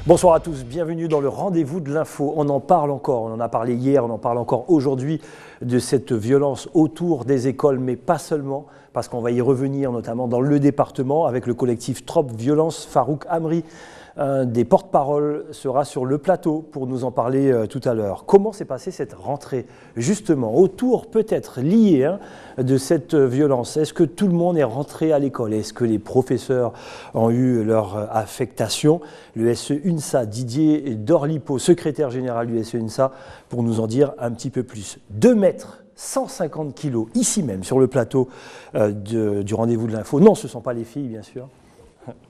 Bonsoir à tous, bienvenue dans le rendez-vous de l'info. On en parle encore, on en a parlé hier, on en parle encore aujourd'hui de cette violence autour des écoles, mais pas seulement, parce qu'on va y revenir notamment dans le département avec le collectif Trop Violence. Farouk Amri, un des porte-parole, sera sur le plateau pour nous en parler tout à l'heure. Comment s'est passée cette rentrée, justement, autour peut-être lié de cette violence? Est-ce que tout le monde est rentré à l'école? Est-ce que les professeurs ont eu leur affectation? Le SE-UNSA, Didier Dorlipo, secrétaire général du SE-UNSA, pour nous en dire un petit peu plus. 2 mètres, 150 kilos, ici même, sur le plateau du rendez-vous de l'info. Non, ce ne sont pas les filles, bien sûr.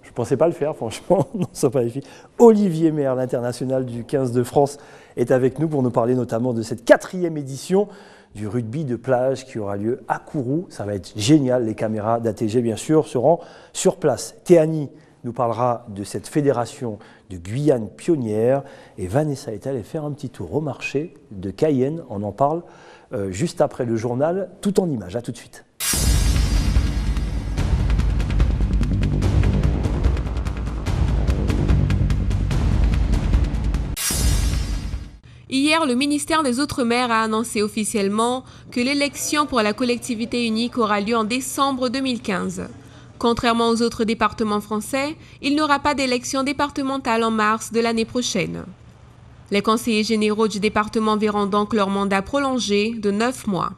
Je ne pensais pas le faire, franchement, non, ce ne sont pas les filles. Olivier Maire, l'international du 15 de France, est avec nous pour nous parler notamment de cette 4e édition du rugby de plage qui aura lieu à Kourou. Ça va être génial, les caméras d'ATG, bien sûr, seront sur place. Théani nous parlera de cette fédération de Guyane pionnière et Vanessa est allée faire un petit tour au marché de Cayenne. On en parle juste après le journal, tout en images. À tout de suite. Hier, le ministère des Outre-mer a annoncé officiellement que l'élection pour la collectivité unique aura lieu en décembre 2015. Contrairement aux autres départements français, il n'y aura pas d'élection départementale en mars de l'année prochaine. Les conseillers généraux du département verront donc leur mandat prolongé de 9 mois.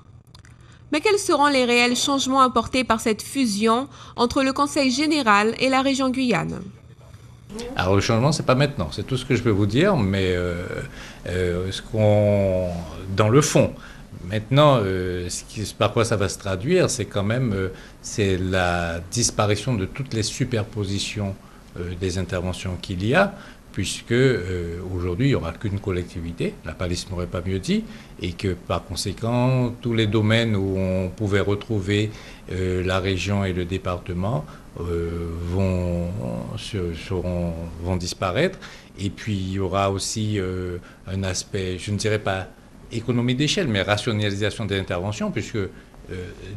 Mais quels seront les réels changements apportés par cette fusion entre le Conseil général et la région Guyane ? Alors le changement, c'est pas maintenant, c'est tout ce que je peux vous dire, mais dans le fond, maintenant, par quoi ça va se traduire, c'est quand même c'est la disparition de toutes les superpositions des interventions qu'il y a, puisque aujourd'hui, il n'y aura qu'une collectivité, la police n'aurait pas mieux dit, et que par conséquent, tous les domaines où on pouvait retrouver la région et le département vont disparaître. Et puis, il y aura aussi un aspect, je ne dirais pas économie d'échelle, mais rationalisation des interventions, puisque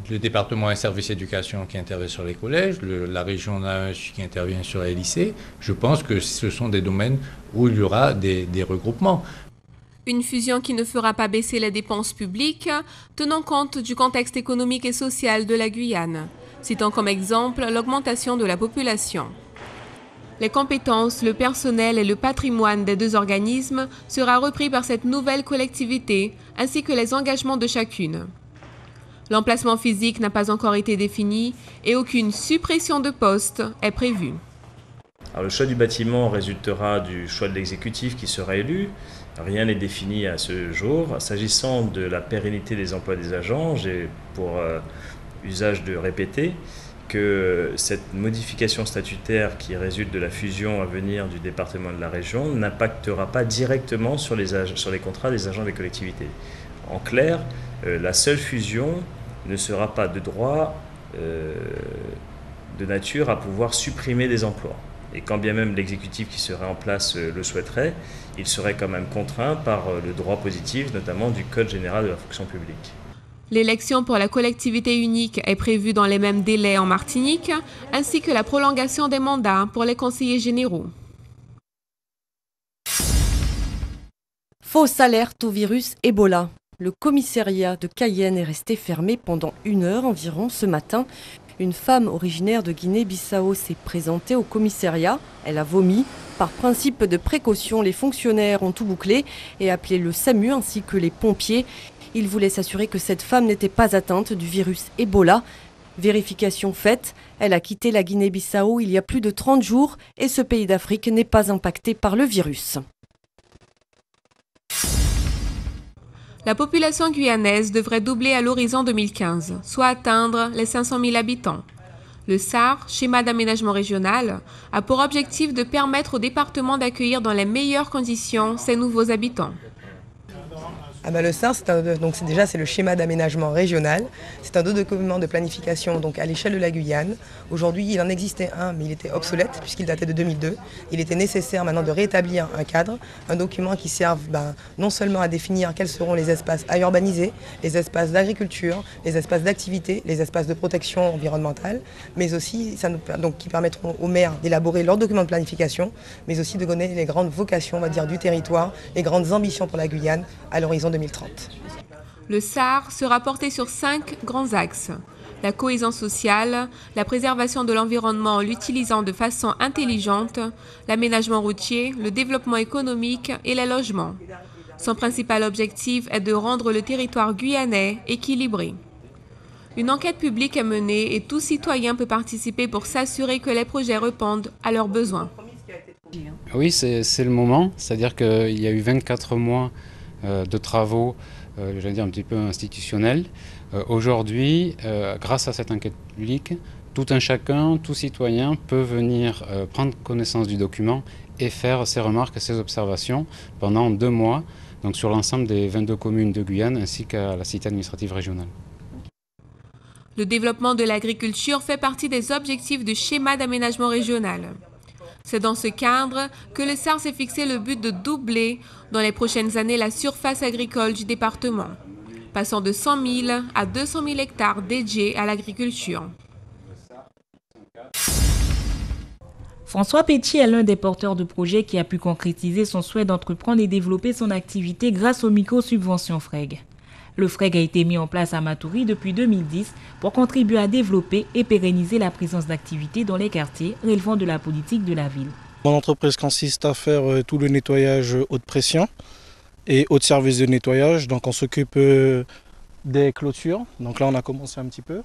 le département a un service éducation qui intervient sur les collèges, la région a un qui intervient sur les lycées. Je pense que ce sont des domaines où il y aura des regroupements. Une fusion qui ne fera pas baisser les dépenses publiques, tenant compte du contexte économique et social de la Guyane, citant comme exemple l'augmentation de la population. Les compétences, le personnel et le patrimoine des deux organismes sera repris par cette nouvelle collectivité, ainsi que les engagements de chacune. L'emplacement physique n'a pas encore été défini et aucune suppression de postes est prévue. Alors, le choix du bâtiment résultera du choix de l'exécutif qui sera élu. Rien n'est défini à ce jour. S'agissant de la pérennité des emplois des agents, j'ai pour usage de répéter que cette modification statutaire qui résulte de la fusion à venir du département et de la région n'impactera pas directement sur les contrats des agents des collectivités. En clair, la seule fusion ne sera pas de droit de nature à pouvoir supprimer des emplois. Et quand bien même l'exécutif qui serait en place le souhaiterait, il serait quand même contraint par le droit positif, notamment du Code général de la fonction publique. L'élection pour la collectivité unique est prévue dans les mêmes délais en Martinique, ainsi que la prolongation des mandats pour les conseillers généraux. Fausse alerte au virus Ebola. Le commissariat de Cayenne est resté fermé pendant 1 heure environ ce matin. Une femme originaire de Guinée-Bissau s'est présentée au commissariat. Elle a vomi. Par principe de précaution, les fonctionnaires ont tout bouclé et appelé le SAMU ainsi que les pompiers. Ils voulaient s'assurer que cette femme n'était pas atteinte du virus Ebola. Vérification faite, elle a quitté la Guinée-Bissau il y a plus de 30 jours et ce pays d'Afrique n'est pas impacté par le virus. La population guyanaise devrait doubler à l'horizon 2015, soit atteindre les 500 000 habitants. Le SAR, schéma d'aménagement régional, a pour objectif de permettre au département d'accueillir dans les meilleures conditions ces nouveaux habitants. Le SAR, c'est le schéma d'aménagement régional. C'est un document de planification donc, à l'échelle de la Guyane. Aujourd'hui, il en existait un, mais il était obsolète puisqu'il datait de 2002. Il était nécessaire maintenant de rétablir un cadre, un document qui serve non seulement à définir quels seront les espaces à urbaniser, les espaces d'agriculture, les espaces d'activité, les espaces de protection environnementale, mais aussi qui permettront aux maires d'élaborer leur document de planification, mais aussi de donner les grandes vocations, on va dire, du territoire, les grandes ambitions pour la Guyane à l'horizon 2030. Le SAR sera porté sur 5 grands axes. La cohésion sociale, la préservation de l'environnement en l'utilisant de façon intelligente, l'aménagement routier, le développement économique et les logements. Son principal objectif est de rendre le territoire guyanais équilibré. Une enquête publique est menée et tout citoyen peut participer pour s'assurer que les projets répondent à leurs besoins. Oui, c'est le moment, c'est-à-dire qu'il y a eu 24 mois de travaux, j'allais dire un petit peu institutionnels. Aujourd'hui, grâce à cette enquête publique, tout un chacun, tout citoyen peut venir prendre connaissance du document et faire ses remarques et ses observations pendant 2 mois, donc sur l'ensemble des 22 communes de Guyane ainsi qu'à la cité administrative régionale. Le développement de l'agriculture fait partie des objectifs du schéma d'aménagement régional. C'est dans ce cadre que le SAR s'est fixé le but de doubler dans les prochaines années la surface agricole du département, passant de 100 000 à 200 000 hectares dédiés à l'agriculture. François Pétier est l'un des porteurs de projets qui a pu concrétiser son souhait d'entreprendre et développer son activité grâce aux micro-subventions FREG. Le FREG a été mis en place à Matoury depuis 2010 pour contribuer à développer et pérenniser la présence d'activités dans les quartiers relevant de la politique de la ville. Mon entreprise consiste à faire tout le nettoyage haute pression et haute service de nettoyage. Donc on s'occupe des clôtures. Donc là on a commencé un petit peu.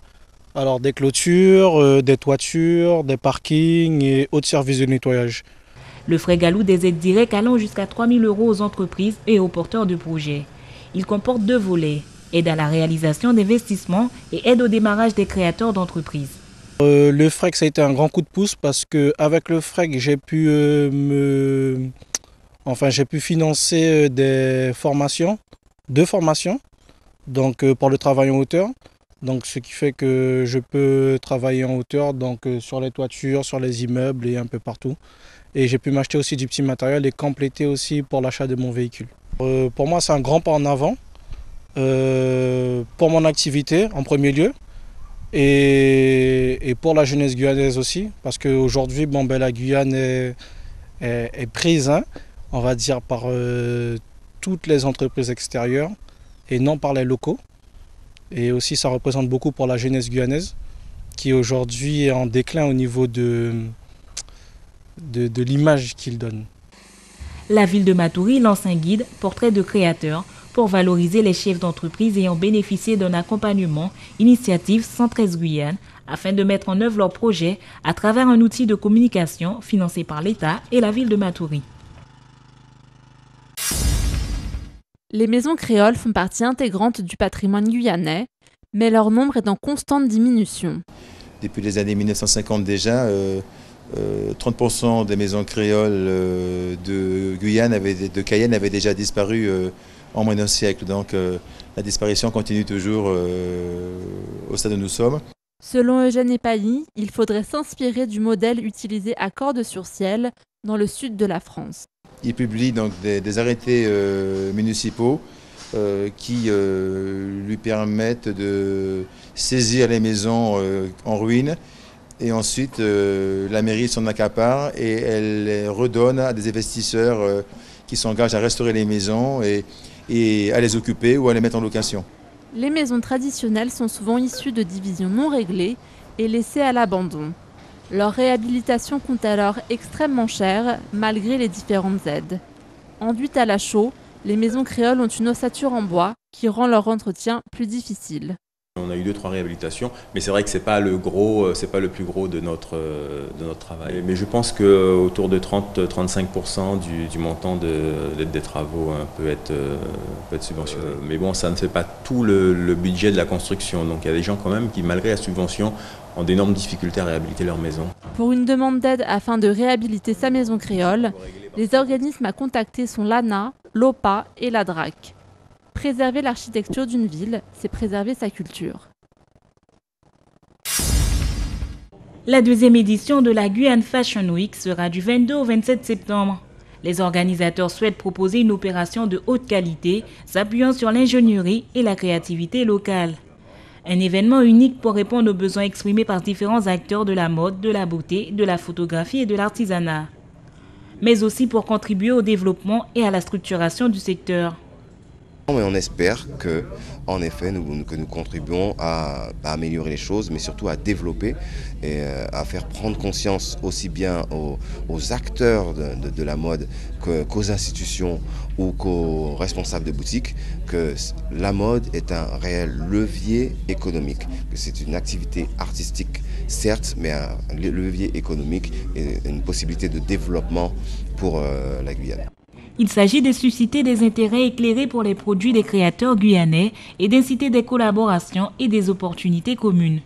Alors des clôtures, des toitures, des parkings et haute service de nettoyage. Le FREG alloue des aides directes allant jusqu'à 3 000 € aux entreprises et aux porteurs de projets. Il comporte 2 volets, aide à la réalisation d'investissements et aide au démarrage des créateurs d'entreprises. Le FREG, ça a été un grand coup de pouce parce qu'avec le FREG, j'ai pu financer des formations, 2 formations, donc pour le travail en hauteur. Donc, ce qui fait que je peux travailler en hauteur, donc sur les toitures, sur les immeubles et un peu partout. Et j'ai pu m'acheter aussi du petit matériel et compléter aussi pour l'achat de mon véhicule. Pour moi, c'est un grand pas en avant pour mon activité en premier lieu et pour la jeunesse guyanaise aussi, parce qu'aujourd'hui, la Guyane est prise, on va dire, par toutes les entreprises extérieures et non par les locaux. Et aussi, ça représente beaucoup pour la jeunesse guyanaise qui aujourd'hui est en déclin au niveau de l'image qu'il donne. La ville de Matoury lance un guide portrait de créateurs pour valoriser les chefs d'entreprise ayant bénéficié d'un accompagnement Initiative 113 Guyane afin de mettre en œuvre leurs projets à travers un outil de communication financé par l'État et la ville de Matoury. Les maisons créoles font partie intégrante du patrimoine guyanais, mais leur nombre est en constante diminution. Depuis les années 1950 déjà, 30% des maisons créoles de Guyane, de Cayenne avaient déjà disparu en moins d'un siècle. Donc la disparition continue toujours au stade où nous sommes. Selon Eugène Epailly, il faudrait s'inspirer du modèle utilisé à Cordes-sur-Ciel dans le sud de la France. Il publie donc des arrêtés municipaux qui lui permettent de saisir les maisons en ruine. Et ensuite, la mairie s'en accapare et elle les redonne à des investisseurs qui s'engagent à restaurer les maisons et à les occuper ou à les mettre en location. Les maisons traditionnelles sont souvent issues de divisions non réglées et laissées à l'abandon. Leur réhabilitation coûte alors extrêmement cher, malgré les différentes aides. Enduites à la chaux, les maisons créoles ont une ossature en bois qui rend leur entretien plus difficile. On a eu 2-3 réhabilitations, mais c'est vrai que c'est pas le plus gros de notre travail. Mais je pense qu'autour de 30-35% du montant des travaux peut être subventionné. Mais bon, ça ne fait pas tout le budget de la construction. Donc il y a des gens quand même qui, malgré la subvention, ont d'énormes difficultés à réhabiliter leur maison. Pour une demande d'aide afin de réhabiliter sa maison créole, les organismes à contacter sont l'ANA, l'OPA et la DRAC. Préserver l'architecture d'une ville, c'est préserver sa culture. La deuxième édition de la Guyane Fashion Week sera du 22 au 27 septembre. Les organisateurs souhaitent proposer une opération de haute qualité, s'appuyant sur l'ingénierie et la créativité locale. Un événement unique pour répondre aux besoins exprimés par différents acteurs de la mode, de la beauté, de la photographie et de l'artisanat, mais aussi pour contribuer au développement et à la structuration du secteur. Mais on espère que, en effet, nous contribuons à améliorer les choses, mais surtout à développer et à faire prendre conscience aussi bien aux acteurs de la mode qu'aux institutions ou qu'aux responsables de boutiques que la mode est un réel levier économique, que c'est une activité artistique certes, mais un levier économique et une possibilité de développement pour la Guyane. Il s'agit de susciter des intérêts éclairés pour les produits des créateurs guyanais et d'inciter des collaborations et des opportunités communes.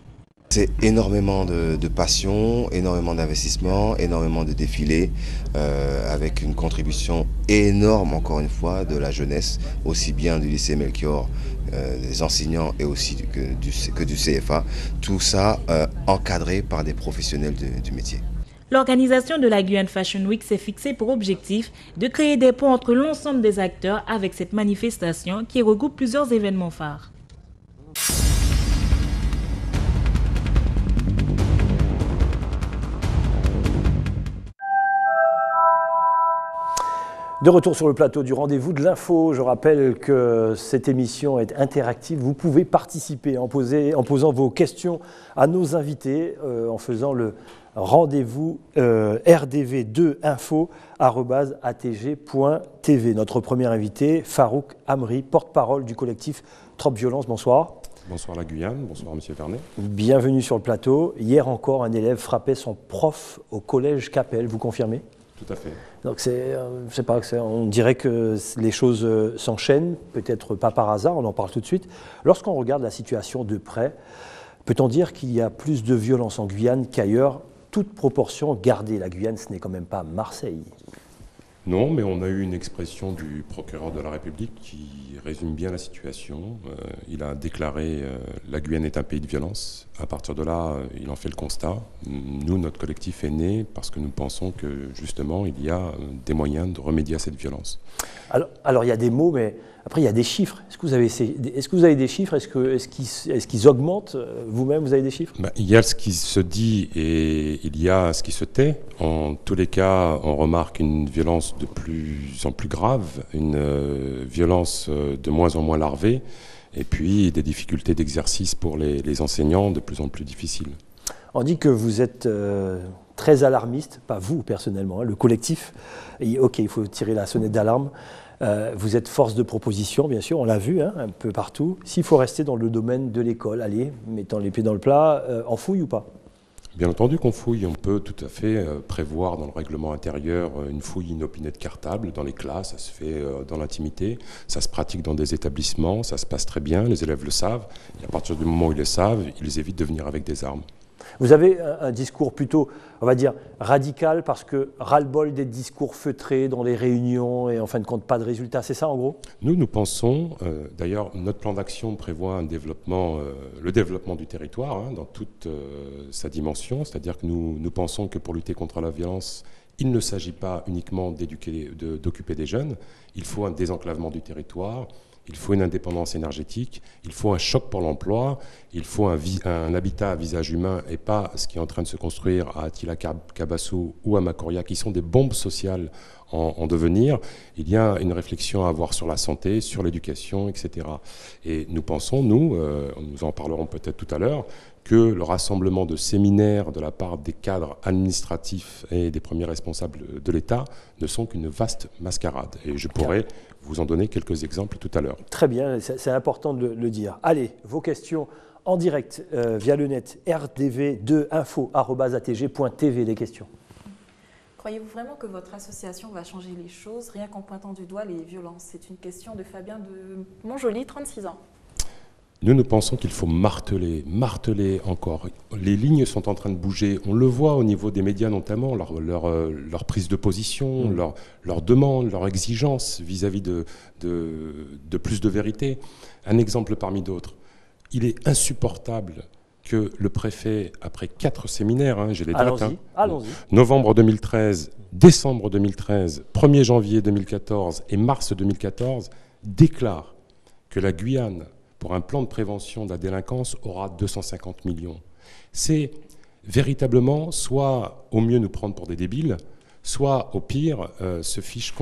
C'est énormément de passion, énormément d'investissement, énormément de défilés, avec une contribution énorme, encore une fois, de la jeunesse, aussi bien du lycée Melchior, des enseignants et aussi que du CFA. Tout ça encadré par des professionnels du métier. L'organisation de la Guyane Fashion Week s'est fixée pour objectif de créer des ponts entre l'ensemble des acteurs avec cette manifestation qui regroupe plusieurs événements phares. De retour sur le plateau du rendez-vous de l'info, je rappelle que cette émission est interactive. Vous pouvez participer en posant vos questions à nos invités, en faisant le rendez-vous rdv2info@atg.tv. Notre premier invité, Farouk Amri, porte-parole du collectif Trop Violence. Bonsoir. Bonsoir la Guyane, bonsoir Monsieur Vernet. Bienvenue sur le plateau. Hier encore, un élève frappait son prof au collège Capelle, vous confirmez ? Tout à fait. Donc je sais pas, on dirait que les choses s'enchaînent, peut-être pas par hasard, on en parle tout de suite. Lorsqu'on regarde la situation de près, peut-on dire qu'il y a plus de violence en Guyane qu'ailleurs, toute proportion gardée? La Guyane, ce n'est quand même pas Marseille. Non, mais on a eu une expression du procureur de la République qui résume bien la situation. Il a déclaré la Guyane est un pays de violence. À partir de là, il en fait le constat. Nous, notre collectif est né parce que nous pensons que justement, il y a des moyens de remédier à cette violence. Alors il y a des mots, mais après il y a des chiffres. Est-ce que vous avez des chiffres? Est-ce qu'ils augmentent? Vous-même, vous avez des chiffres? Il y a ce qui se dit et il y a ce qui se tait. En tous les cas, on remarque une violence de plus en plus grave, une violence de moins en moins larvée, et puis des difficultés d'exercice pour les enseignants de plus en plus difficiles. On dit que vous êtes très alarmiste, pas vous personnellement, hein, le collectif. Et, ok, il faut tirer la sonnette d'alarme. Vous êtes force de proposition, bien sûr, on l'a vu un peu partout. S'il faut rester dans le domaine de l'école, allez, mettons les pieds dans le plat, en fouille ou pas? Bien entendu qu'on fouille, on peut tout à fait prévoir dans le règlement intérieur une fouille inopinée de cartable dans les classes, ça se fait dans l'intimité, ça se pratique dans des établissements, ça se passe très bien, les élèves le savent, et à partir du moment où ils le savent, ils évitent de venir avec des armes. Vous avez un discours plutôt, on va dire, radical, parce que ras-le-bol des discours feutrés dans les réunions et en fin de compte pas de résultats, c'est ça en gros? Nous pensons, d'ailleurs notre plan d'action prévoit un développement, le développement du territoire dans toute sa dimension, c'est-à-dire que nous pensons que pour lutter contre la violence, il ne s'agit pas uniquement d'occuper des jeunes, il faut un désenclavement du territoire. Il faut une indépendance énergétique, il faut un choc pour l'emploi, il faut un habitat à visage humain et pas ce qui est en train de se construire à Attila Cabasso ou à Macoria, qui sont des bombes sociales en devenir. Il y a une réflexion à avoir sur la santé, sur l'éducation, etc. Et nous pensons, nous en parlerons peut-être tout à l'heure, que le rassemblement de séminaires de la part des cadres administratifs et des premiers responsables de l'État ne sont qu'une vaste mascarade. Et je pourrais vous en donner quelques exemples tout à l'heure. Très bien, c'est important de le dire. Allez, vos questions en direct via le net, rdv2info@atg.tv, les questions. Croyez-vous vraiment que votre association va changer les choses rien qu'en pointant du doigt les violences? C'est une question de Fabien de Montjoly, 36 ans. nous pensons qu'il faut marteler encore. Les lignes sont en train de bouger. On le voit au niveau des médias notamment, leur prise de position, leur demande, leur exigence vis-à-vis de plus de vérité. Un exemple parmi d'autres. Il est insupportable que le préfet, après 4 séminaires, j'ai les dates, novembre 2013, décembre 2013, 1er janvier 2014 et mars 2014, déclare que la Guyane, pour un plan de prévention de la délinquance, aura 250 millions. C'est véritablement soit au mieux nous prendre pour des débiles, soit au pire se fiche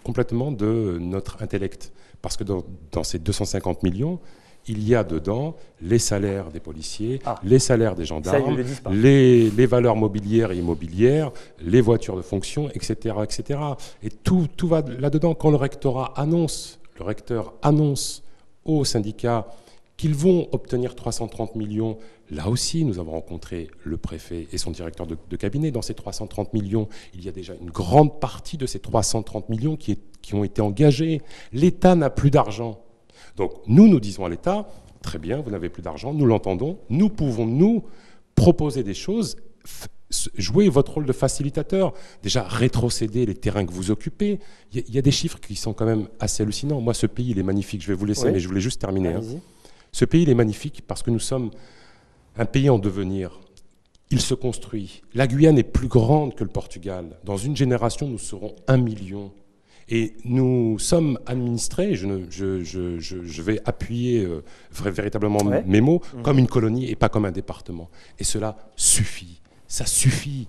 complètement de notre intellect. Parce que dans ces 250 millions, il y a dedans les salaires des policiers, les salaires des gendarmes, les valeurs mobilières et immobilières, les voitures de fonction, etc. etc. Et tout va là-dedans. Quand le recteur annonce aux syndicats qu'ils vont obtenir 330 millions. Là aussi, nous avons rencontré le préfet et son directeur de cabinet. Dans ces 330 millions, il y a déjà une grande partie de ces 330 millions qui ont été engagés. L'État n'a plus d'argent. Donc nous disons à l'État, très bien, vous n'avez plus d'argent, nous l'entendons, nous pouvons nous proposer des choses, jouer votre rôle de facilitateur, déjà rétrocéder les terrains que vous occupez. Il y a des chiffres qui sont quand même assez hallucinants. Moi, ce pays, il est magnifique. Je vais vous laisser, mais je voulais juste terminer. Ce pays, il est magnifique parce que nous sommes un pays en devenir. Il se construit. La Guyane est plus grande que le Portugal. Dans une génération, nous serons 1 million. Et nous sommes administrés, je vais appuyer véritablement mes mots, comme une colonie et pas comme un département. Et cela suffit. Ça suffit.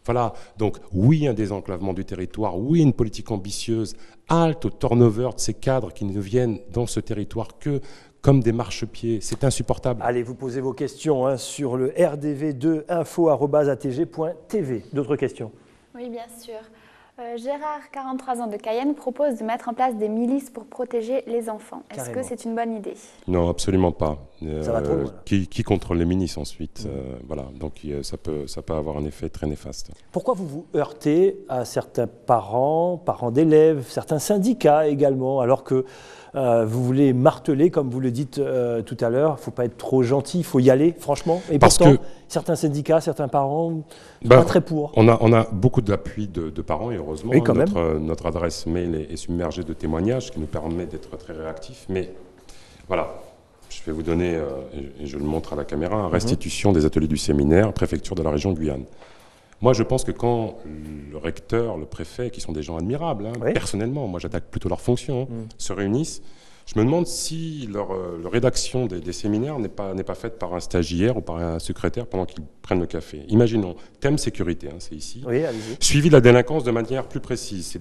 Voilà. Donc, oui, un désenclavement du territoire, oui, une politique ambitieuse, halte au turnover de ces cadres qui ne viennent dans ce territoire que comme des marchepieds. C'est insupportable. Allez, vous posez vos questions sur le rdv2info@atg.tv. D'autres questions? Oui, bien sûr. Gérard, 43 ans de Cayenne, propose de mettre en place des milices pour protéger les enfants. Est-ce que c'est une bonne idée? Non, absolument pas. Ça va trop loin. Qui contrôle les milices ensuite voilà. Donc ça peut avoir un effet très néfaste. Pourquoi vous vous heurtez à certains parents d'élèves, certains syndicats également, alors que vous voulez marteler, comme vous le dites tout à l'heure, il ne faut pas être trop gentil, il faut y aller, franchement. Et pourtant, certains syndicats, certains parents, pas très pour. On a beaucoup d'appui de parents, et heureusement, notre adresse mail est submergée de témoignages, qui nous permet d'être très réactifs. Mais voilà, je vais vous donner, et je le montre à la caméra, restitution des ateliers du séminaire, préfecture de la région de Guyane. Moi, je pense que quand le recteur, le préfet, qui sont des gens admirables, personnellement, moi j'attaque plutôt leur fonction, se réunissent, je me demande si leur rédaction des séminaires n'est pas faite par un stagiaire ou par un secrétaire pendant qu'ils prennent le café. Imaginons, thème sécurité, c'est ici, suivi de la délinquance de manière plus précise.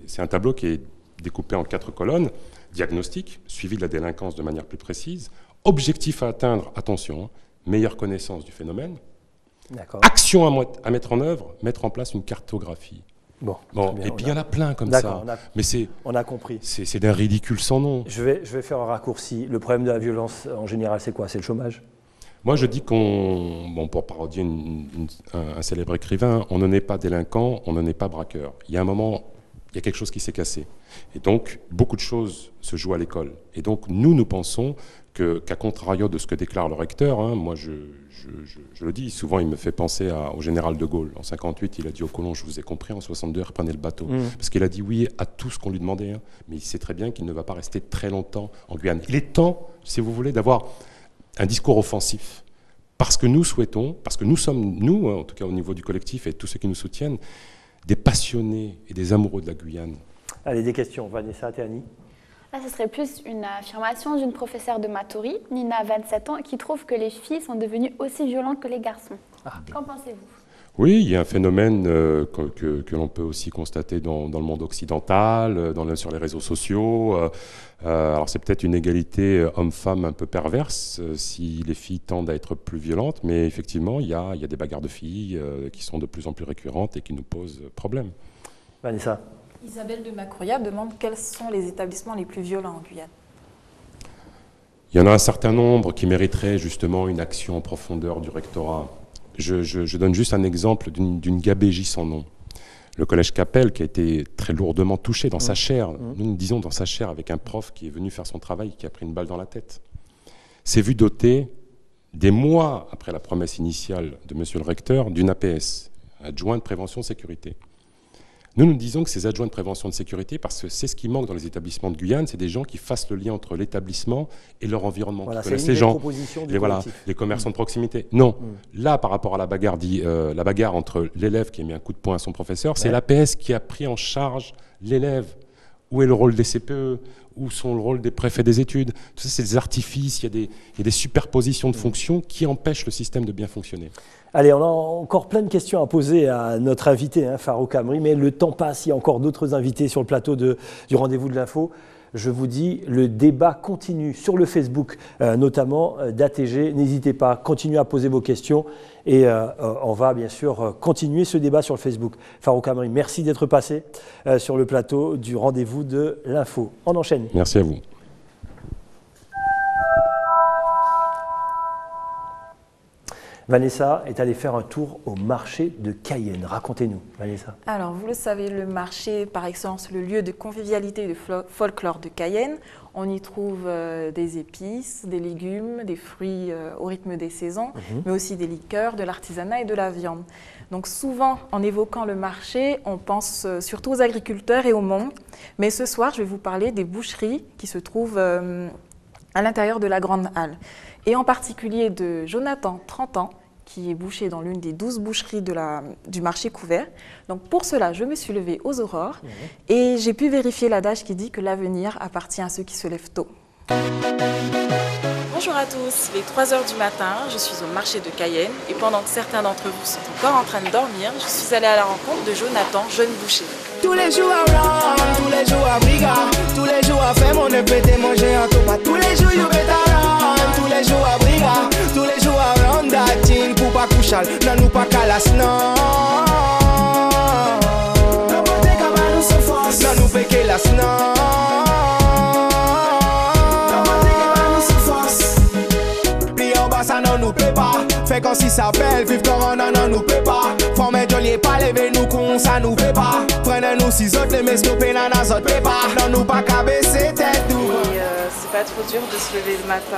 C'est un tableau qui est découpé en 4 colonnes, diagnostic, suivi de la délinquance de manière plus précise, objectif à atteindre, attention, meilleure connaissance du phénomène, action à mettre en œuvre, mettre en place une cartographie. Bon, et puis il y en a plein comme ça. Mais on a compris. C'est d'un ridicule sans nom. Je vais faire un raccourci. Le problème de la violence en général, c'est quoi? C'est le chômage? Moi, je dis pour parodier un célèbre écrivain, on ne naît pas délinquant, on ne naît pas braqueur. Il y a un moment, il y a quelque chose qui s'est cassé. Et donc, beaucoup de choses se jouent à l'école. Et donc, nous pensons qu'à contrario de ce que déclare le recteur, moi je le dis, souvent il me fait penser au général de Gaulle. En 58, il a dit aux colons, je vous ai compris, en 62, reprenez le bateau. Parce qu'il a dit oui à tout ce qu'on lui demandait. Mais il sait très bien qu'il ne va pas rester très longtemps en Guyane. Il est temps, si vous voulez, d'avoir un discours offensif. Parce que nous souhaitons, parce que nous sommes, en tout cas au niveau du collectif et tous ceux qui nous soutiennent, des passionnés et des amoureux de la Guyane. Allez, des questions. Vanessa, Théanie. Là, ce serait plus une affirmation d'une professeure de Matoury, Nina, 27 ans, qui trouve que les filles sont devenues aussi violentes que les garçons. Qu'en pensez-vous? Oui, il y a un phénomène que l'on peut aussi constater dans le monde occidental, sur les réseaux sociaux. Alors c'est peut-être une égalité homme-femme un peu perverse si les filles tendent à être plus violentes, mais effectivement, il y a des bagarres de filles qui sont de plus en plus récurrentes et qui nous posent problème. Vanessa. Isabelle de Macroya demande quels sont les établissements les plus violents en Guyane. Il y en a un certain nombre qui mériteraient justement une action en profondeur du rectorat. Je donne juste un exemple d'une gabégie sans nom. Le collège Capelle qui a été très lourdement touché dans sa chair, nous disons dans sa chair, avec un prof qui est venu faire son travail et qui a pris une balle dans la tête. s'est vu doté, des mois après la promesse initiale de monsieur le recteur, d'une APS, adjoint de prévention sécurité. Nous disons que ces adjoints de prévention de sécurité, parce que c'est ce qui manque dans les établissements de Guyane, c'est des gens qui fassent le lien entre l'établissement et leur environnement. Voilà, qui connaissent les gens, voilà, les commerçants de proximité. Non, là, par rapport à la bagarre entre l'élève qui a mis un coup de poing à son professeur, c'est l'APS qui a pris en charge l'élève. Où est le rôle des CPE? Où sont le rôle des préfets des études? Tout ça, c'est des artifices, il y a des superpositions de fonctions qui empêchent le système de bien fonctionner. Allez, on a encore plein de questions à poser à notre invité, Farouk Amri, mais le temps passe, il y a encore d'autres invités sur le plateau du Rendez-vous de l'Info. Je vous dis, le débat continue sur le Facebook, notamment d'ATG. N'hésitez pas, continuez à poser vos questions et on va bien sûr continuer ce débat sur le Facebook. Farouk Amri, merci d'être passé sur le plateau du Rendez-vous de l'Info. On enchaîne. Merci à vous. Vanessa est allée faire un tour au marché de Cayenne. Racontez-nous, Vanessa. Alors, vous le savez, le marché, par excellence, le lieu de convivialité et de folklore de Cayenne. On y trouve des épices, des légumes, des fruits au rythme des saisons, mais aussi des liqueurs, de l'artisanat et de la viande. Donc souvent, en évoquant le marché, on pense surtout aux agriculteurs et au monde. Mais ce soir, je vais vous parler des boucheries qui se trouvent à l'intérieur de la Grande Halle. Et en particulier de Jonathan, 30 ans, qui est boucher dans l'une des 12 boucheries du marché couvert. Donc pour cela, je me suis levée aux aurores et j'ai pu vérifier l'adage qui dit que l'avenir appartient à ceux qui se lèvent tôt. Bonjour à tous, il est 3 h du matin, je suis au marché de Cayenne et pendant que certains d'entre vous sont encore en train de dormir, je suis allée à la rencontre de Jonathan, jeune boucher. Tous les jours à Ron, tous les jours à Briga, tous les jours à faire mon épée manger en tout pas. Tous les jours you better run, tous les jours à Briga, tous les jours à Ron, datin pour pas coucher, non nous pas calas non. Non pas te cabanes nous se force, non nous fait que las non. Non pas te cabanes nous se force. Puis en bas ça non nous paie pas, fait comme si ça belle, vive comme on non nous paie pas. Forme jolier pas lever nous con ça nous fait pas. Prenez-nous 6 autres les mesques pénales dans notre pépa. Non nous pas cabaisser tête nous. C'est pas trop dur de se lever le matin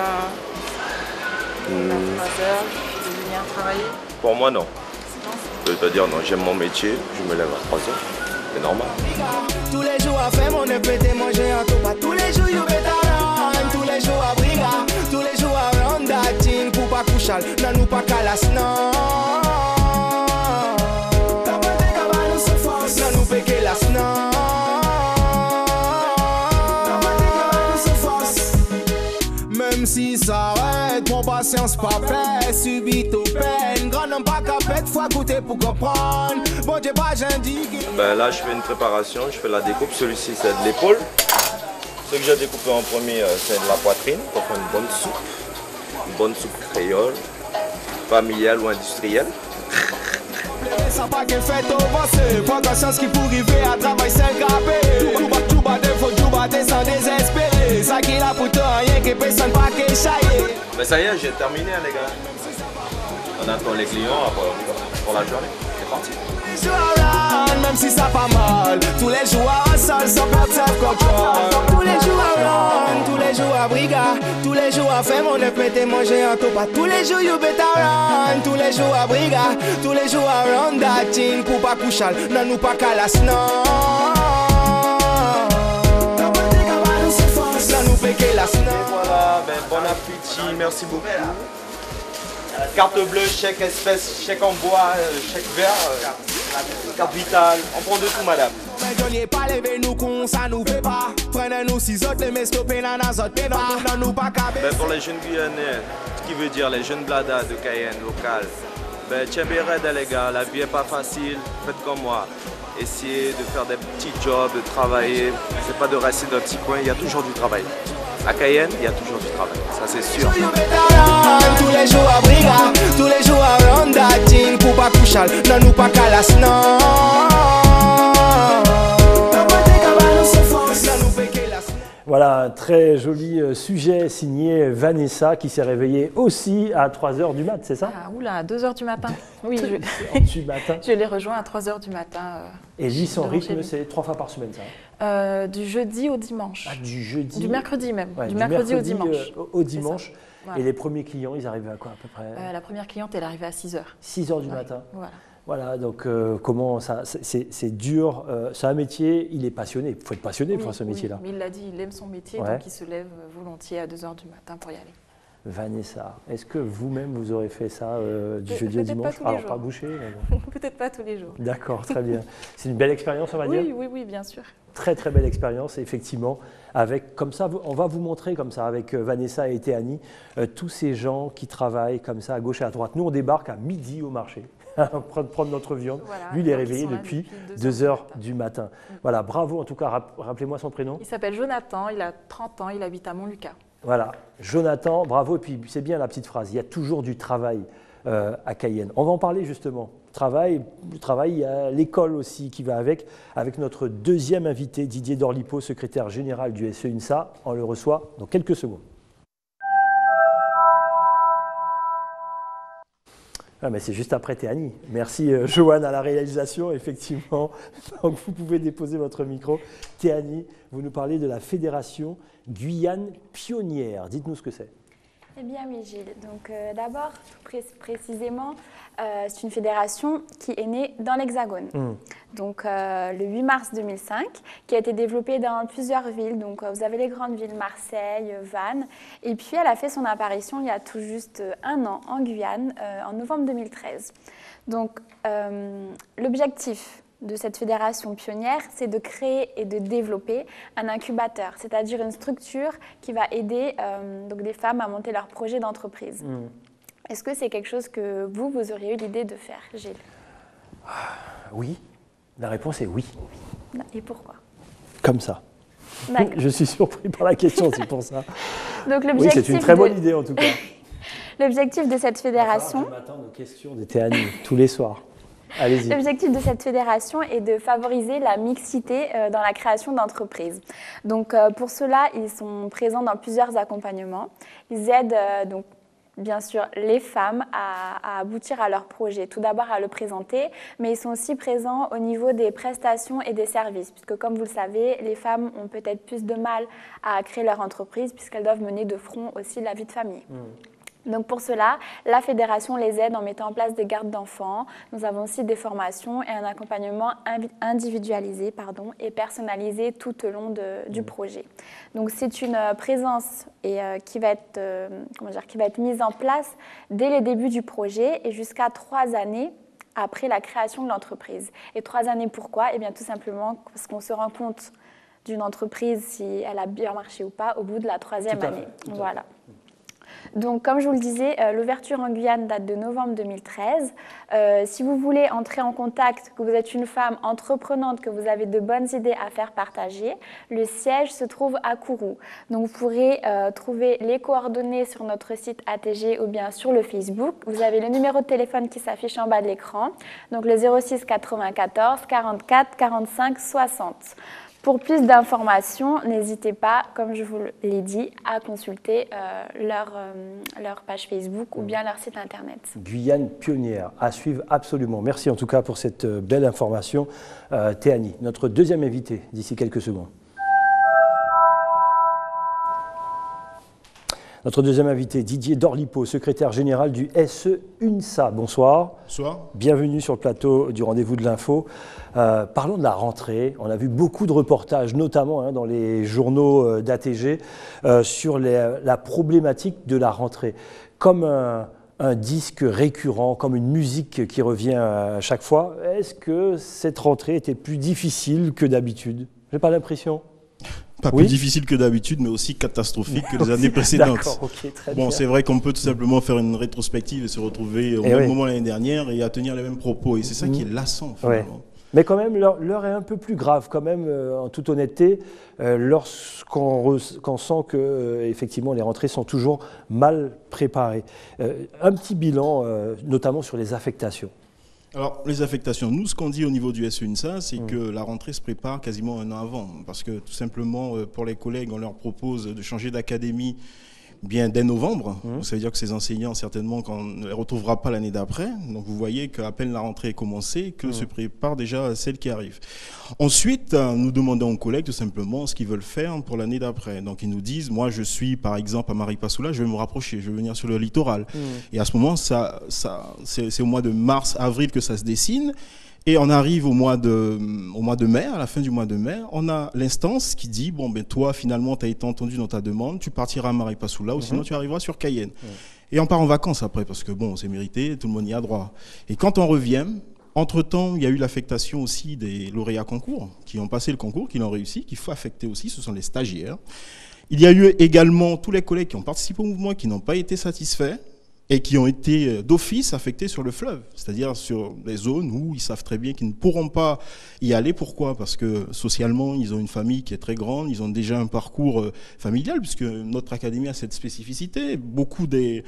à 3 h de venir travailler? Pour moi non. C'est-à-dire non, j'aime mon métier, je me lève à 3 h, c'est normal. Tous les jours à faire mon épée manger en tout pas. Tous les jours you better run, tous les jours à briga, tous les jours à run datin pour pas coucher, non nous pas calas non. Même si ça arrête, mon patience pas fait, subite aux peines. Grand homme pas capé, fois goûter pour comprendre. Bon Dieu pas j'indique. Ben là je fais une préparation, je fais la découpe, celui-ci c'est de l'épaule. Ce que j'ai découpé en premier c'est de la poitrine pour faire une bonne soupe créole, familiale ou industrielle. Ça pas qu'elle fait au passé, pas conscience qui pour arriver à travailler sans capé. Tout bas de faut tout bas sans désespérer. Ça qui là pour toi rien que personne pas qu'elle chaille. Mais ça y est, j'ai terminé les gars. On attend les clients pour la journée, c'est parti. Même si ça pas mal, tous les jours à sol sans perdre self-control. Tous les jours à run, tous les jours à briga, tous les jours à faire mon œuf, mettez manger en tout pas. Tous les jours you better run, tous les jours à briga, tous les jours à run datin pour pas coucher, non nous pas calas non. Non nous fait que las non. Et voilà, ben, bon appétit, merci beaucoup. Carte bleue, chèque espèce, chèque en bois, chèque vert, carte vitale, on prend de tout madame. Mais pas lever nous con, ça nous fait pas. Prenez-nous 6 autres, les mesques pénales dans notre pépa. Non nous pas cabé. Ben pour les jeunes Guyanais, ce qui veut dire les jeunes bladas de Cayenne local, ben tiens bien raide les gars, la vie est pas facile, faites comme moi. Essayez de faire des petits jobs, de travailler, c'est pas de rester dans un petit coin, il y a toujours du travail. À Cayenne, il y a toujours du travail, ça c'est sûr. Tous les jours à briga, tous les jours à run datin pour pas coucher, non nous pas calas non. Voilà un très joli sujet signé Vanessa qui s'est réveillée aussi à 3 h du mat, c'est ça? Ah, oula, à 2 h du matin. Oui, je les rejoins à 3 h du matin. Et lui, son rythme, c'est 3 fois par semaine, ça? Du jeudi au dimanche. Ah, du jeudi? Du mercredi même. Ouais, du mercredi au dimanche. Au dimanche. Voilà. Et les premiers clients, ils arrivaient à quoi à peu près? La première cliente, elle arrivait à 6 h. 6 h du matin. Voilà. Voilà, donc comment ça, c'est dur, c'est un métier, il est passionné, il faut être passionné pour ce métier-là. Oui, il l'a dit, il aime son métier, donc il se lève volontiers à 2 h du matin pour y aller. Vanessa, est-ce que vous-même vous aurez fait ça du jeudi au dimanche? Alors pas boucher Peut-être pas tous les jours. D'accord, très bien. C'est une belle expérience, on va dire? Oui, bien sûr. Très très belle expérience, effectivement. Avec, comme ça, on va vous montrer comme ça, avec Vanessa et Théanie, tous ces gens qui travaillent comme ça à gauche et à droite. Nous, on débarque à midi au marché. Prendre notre viande. Voilà, lui, il est réveillé depuis 2 h du matin. Voilà, bravo en tout cas. Rappelez-moi son prénom. Il s'appelle Jonathan, il a 30 ans, il habite à Montlucas. Voilà, Jonathan, bravo. Et puis, c'est bien la petite phrase, il y a toujours du travail à Cayenne. On va en parler justement. Le travail, il y a l'école aussi qui va avec notre deuxième invité, Didier Dorlipo, secrétaire général du SE-UNSA. On le reçoit dans quelques secondes. Ah, mais c'est juste après Théanie. Merci Joanne à la réalisation, effectivement. Donc vous pouvez déposer votre micro. Théanie, vous nous parlez de la Fédération Guyane Pionnière. Dites-nous ce que c'est. Eh bien oui Gilles, donc d'abord, précisément, c'est une fédération qui est née dans l'Hexagone. Donc le 8 mars 2005, qui a été développée dans plusieurs villes. Donc vous avez les grandes villes, Marseille, Vannes. Et puis elle a fait son apparition il y a tout juste 1 an en Guyane, en novembre 2013. Donc l'objectif de cette fédération pionnière, c'est de créer et de développer un incubateur, c'est-à-dire une structure qui va aider donc des femmes à monter leur projet d'entreprise. Est-ce que c'est quelque chose que vous auriez eu l'idée de faire, Gilles? Oui, la réponse est oui. Et pourquoi? Comme ça. Je suis surpris par la question, c'est pour ça. Donc, oui, c'est une très bonne idée en tout cas. L'objectif de cette fédération... Je m'attends aux questions de Théanie tous les soirs. Allez-y. L'objectif de cette fédération est de favoriser la mixité dans la création d'entreprises. Donc pour cela, ils sont présents dans plusieurs accompagnements. Ils aident donc bien sûr les femmes à aboutir à leur projet, tout d'abord à le présenter, mais ils sont aussi présents au niveau des prestations et des services, puisque comme vous le savez, les femmes ont peut-être plus de mal à créer leur entreprise, puisqu'elles doivent mener de front aussi la vie de famille. Donc pour cela, la fédération les aide en mettant en place des gardes d'enfants. Nous avons aussi des formations et un accompagnement individualisé et personnalisé tout au long du projet. Donc c'est une présence qui va être mise en place dès les débuts du projet et jusqu'à 3 années après la création de l'entreprise. Et 3 années pourquoi? Eh bien tout simplement parce qu'on se rend compte d'une entreprise si elle a bien marché ou pas au bout de la 3e année. Voilà. Donc, comme je vous le disais, l'ouverture en Guyane date de novembre 2013. Si vous voulez entrer en contact, que vous êtes une femme entreprenante, que vous avez de bonnes idées à faire partager, le siège se trouve à Kourou. Donc, vous pourrez trouver les coordonnées sur notre site ATG ou bien sur le Facebook. Vous avez le numéro de téléphone qui s'affiche en bas de l'écran, donc le 06 94 44 45 60. Pour plus d'informations, n'hésitez pas, comme je vous l'ai dit, à consulter leur page Facebook ou bien leur site internet. Guyane Pionnière, à suivre absolument. Merci en tout cas pour cette belle information. Théanie, notre deuxième invité d'ici quelques secondes. Notre deuxième invité, Didier Dorlipo, secrétaire général du SE-UNSA. Bonsoir. Bonsoir. Bienvenue sur le plateau du Rendez-vous de l'Info. Parlons de la rentrée. On a vu beaucoup de reportages, notamment dans les journaux d'ATG, sur la problématique de la rentrée. Comme un disque récurrent, comme une musique qui revient à chaque fois. Est-ce que cette rentrée était plus difficile que d'habitude? J'ai pas l'impression. Pas plus difficile que d'habitude, mais aussi catastrophique que les années précédentes. Bon, c'est vrai qu'on peut tout simplement faire une rétrospective et se retrouver au même moment l'année dernière et à tenir les mêmes propos. Et c'est ça qui est lassant, finalement. Mais quand même, l'heure est un peu plus grave, quand même, en toute honnêteté, lorsqu'on sent que, effectivement, les rentrées sont toujours mal préparées. Un petit bilan, notamment sur les affectations. Alors, les affectations, nous, ce qu'on dit au niveau du SEUNSA, c'est que la rentrée se prépare quasiment un an avant. Parce que, tout simplement, pour les collègues, on leur propose de changer d'académie bien dès novembre. Ça veut dire que ces enseignants, certainement, on ne les retrouvera pas l'année d'après. Donc, vous voyez qu'à peine la rentrée est commencée, que se prépare déjà celle qui arrive. Ensuite, nous demandons aux collègues, tout simplement, ce qu'ils veulent faire pour l'année d'après. Donc, ils nous disent, moi, je suis, par exemple, à Maripasoula, je vais me rapprocher, je vais venir sur le littoral. Et à ce moment, c'est au mois de mars, avril que ça se dessine. Et on arrive au mois de mai, à la fin du mois de mai, on a l'instance qui dit, bon, ben toi, finalement, tu as été entendu dans ta demande, tu partiras à Maripasoula ou sinon tu arriveras sur Cayenne. Et on part en vacances après, parce que bon, c'est mérité, tout le monde y a droit. Et quand on revient, entre-temps, il y a eu l'affectation aussi des lauréats concours, qui ont passé le concours, qui l'ont réussi, qu'il faut affecter aussi, ce sont les stagiaires. Il y a eu également tous les collègues qui ont participé au mouvement, qui n'ont pas été satisfaits, et qui ont été d'office affectés sur le fleuve, c'est-à-dire sur des zones où ils savent très bien qu'ils ne pourront pas y aller. Pourquoi? Parce que socialement, ils ont une famille qui est très grande, ils ont déjà un parcours familial, puisque notre académie a cette spécificité. Beaucoup de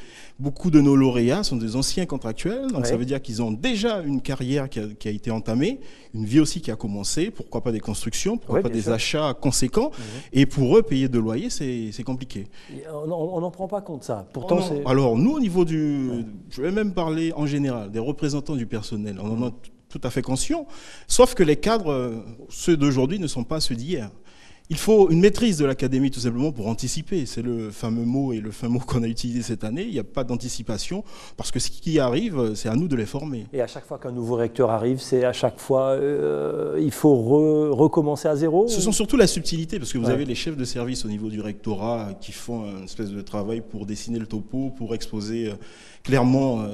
nos lauréats sont des anciens contractuels, donc ça veut dire qu'ils ont déjà une carrière qui a été entamée, une vie aussi qui a commencé, pourquoi pas des constructions, pourquoi pas des achats conséquents, et pour eux, payer de loyer, c'est compliqué. On n'en prend pas compte, ça. Pourtant, alors, nous, au niveau je vais même parler en général des représentants du personnel. On en a tout à fait conscient. Sauf que les cadres, ceux d'aujourd'hui, ne sont pas ceux d'hier. Il faut une maîtrise de l'académie tout simplement pour anticiper. C'est le fameux mot et le fameux mot qu'on a utilisé cette année. Il n'y a pas d'anticipation parce que ce qui arrive, c'est à nous de les former. Et à chaque fois qu'un nouveau recteur arrive, c'est à chaque fois, il faut recommencer à zéro? Ce sont surtout la subtilité parce que vous avez les chefs de service au niveau du rectorat qui font une espèce de travail pour dessiner le topo, pour exposer clairement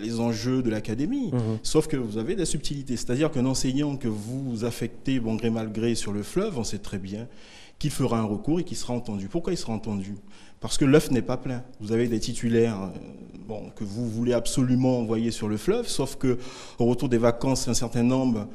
les enjeux de l'académie. Sauf que vous avez des subtilités. C'est-à-dire qu'un enseignant que vous affectez bon gré mal gré sur le fleuve, on sait très bien qu'il fera un recours et qu'il sera entendu. Pourquoi il sera entendu? Parce que l'œuf n'est pas plein. Vous avez des titulaires que vous voulez absolument envoyer sur le fleuve, sauf qu'au retour des vacances, un certain nombre